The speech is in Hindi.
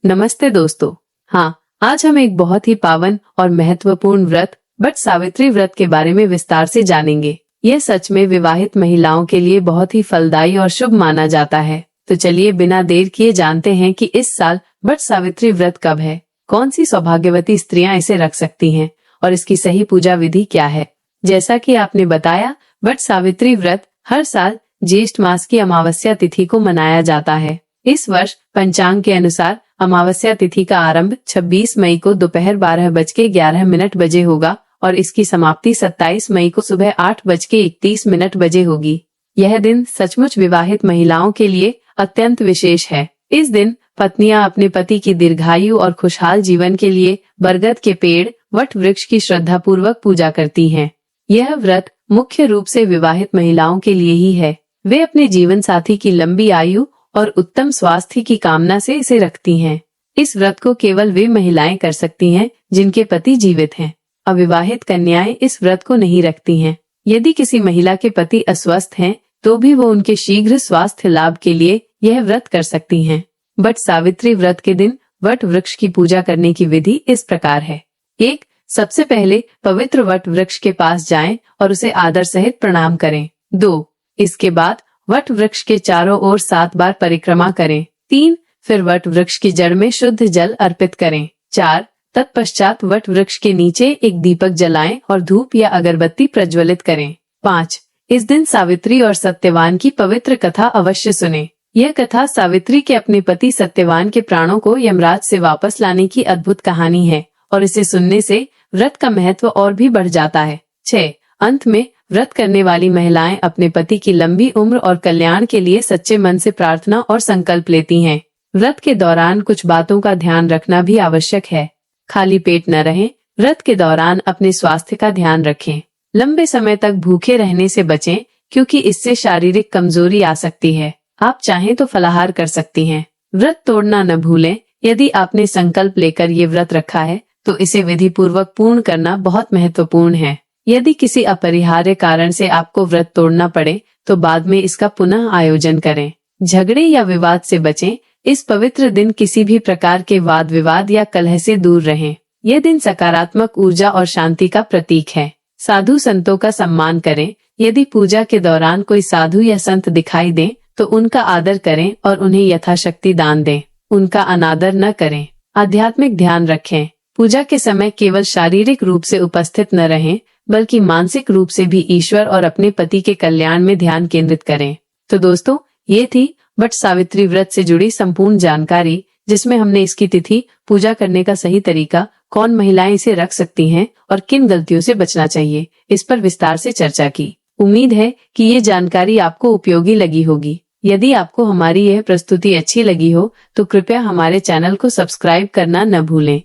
नमस्ते दोस्तों। हाँ, आज हम एक बहुत ही पावन और महत्वपूर्ण व्रत वट सावित्री व्रत के बारे में विस्तार से जानेंगे। यह सच में विवाहित महिलाओं के लिए बहुत ही फलदायी और शुभ माना जाता है। तो चलिए बिना देर किए जानते हैं कि इस साल वट सावित्री व्रत कब है, कौन सी सौभाग्यवती स्त्रियां इसे रख सकती हैं और इसकी सही पूजा विधि क्या है। जैसा कि आपने बताया, वट सावित्री व्रत हर साल ज्येष्ठ मास की अमावस्या तिथि को मनाया जाता है। इस वर्ष पंचांग के अनुसार अमावस्या तिथि का आरंभ 26 मई को दोपहर 12:11 बजे होगा और इसकी समाप्ति 27 मई को सुबह 8:31 बजे होगी। यह दिन सचमुच विवाहित महिलाओं के लिए अत्यंत विशेष है। इस दिन पत्नियां अपने पति की दीर्घायु और खुशहाल जीवन के लिए बरगद के पेड़ वट वृक्ष की श्रद्धा पूर्वक पूजा करती हैं। यह व्रत मुख्य रूप से विवाहित महिलाओं के लिए ही है। वे अपने जीवन साथी की लंबी आयु और उत्तम स्वास्थ्य की कामना से इसे रखती हैं। इस व्रत को केवल वे महिलाएं कर सकती हैं जिनके पति जीवित हैं। अविवाहित कन्याएं इस व्रत को नहीं रखती हैं। यदि किसी महिला के पति अस्वस्थ हैं, तो भी वो उनके शीघ्र स्वास्थ्य लाभ के लिए यह व्रत कर सकती हैं। वट सावित्री व्रत के दिन वट वृक्ष की पूजा करने की विधि इस प्रकार है। 1. सबसे पहले पवित्र वट वृक्ष के पास जाएं और उसे आदर सहित प्रणाम करें। 2. इसके बाद वट वृक्ष के चारों ओर 7 बार परिक्रमा करें। 3. फिर वट वृक्ष की जड़ में शुद्ध जल अर्पित करें। 4. तत्पश्चात वट वृक्ष के नीचे एक दीपक जलाएं और धूप या अगरबत्ती प्रज्वलित करें। 5. इस दिन सावित्री और सत्यवान की पवित्र कथा अवश्य सुनें। यह कथा सावित्री के अपने पति सत्यवान के प्राणों को यमराज से वापस लाने की अद्भुत कहानी है और इसे सुनने से व्रत का महत्व और भी बढ़ जाता है। 6. अंत में व्रत करने वाली महिलाएं अपने पति की लंबी उम्र और कल्याण के लिए सच्चे मन से प्रार्थना और संकल्प लेती हैं। व्रत के दौरान कुछ बातों का ध्यान रखना भी आवश्यक है। खाली पेट न रहें। व्रत के दौरान अपने स्वास्थ्य का ध्यान रखें। लंबे समय तक भूखे रहने से बचें, क्योंकि इससे शारीरिक कमजोरी आ सकती है। आप चाहें तो फलाहार कर सकती हैं। व्रत तोड़ना न भूलें। यदि आपने संकल्प लेकर ये व्रत रखा है, तो इसे विधि पूर्वक पूर्ण करना बहुत महत्वपूर्ण है। यदि किसी अपरिहार्य कारण से आपको व्रत तोड़ना पड़े, तो बाद में इसका पुनः आयोजन करें। झगड़े या विवाद से बचें। इस पवित्र दिन किसी भी प्रकार के वाद विवाद या कलह से दूर रहें। यह दिन सकारात्मक ऊर्जा और शांति का प्रतीक है। साधु संतों का सम्मान करें। यदि पूजा के दौरान कोई साधु या संत दिखाई दे, तो उनका आदर करें और उन्हें यथाशक्ति दान दें। उनका अनादर न करें। आध्यात्मिक ध्यान रखें। पूजा के समय केवल शारीरिक रूप से उपस्थित न रहें, बल्कि मानसिक रूप से भी ईश्वर और अपने पति के कल्याण में ध्यान केंद्रित करें। तो दोस्तों, ये थी वट सावित्री व्रत से जुड़ी संपूर्ण जानकारी, जिसमें हमने इसकी तिथि, पूजा करने का सही तरीका, कौन महिलाएं इसे रख सकती हैं और किन गलतियों से बचना चाहिए, इस पर विस्तार से चर्चा की। उम्मीद है कि ये जानकारी आपको उपयोगी लगी होगी। यदि आपको हमारी यह प्रस्तुति अच्छी लगी हो, तो कृपया हमारे चैनल को सब्सक्राइब करना न भूलें।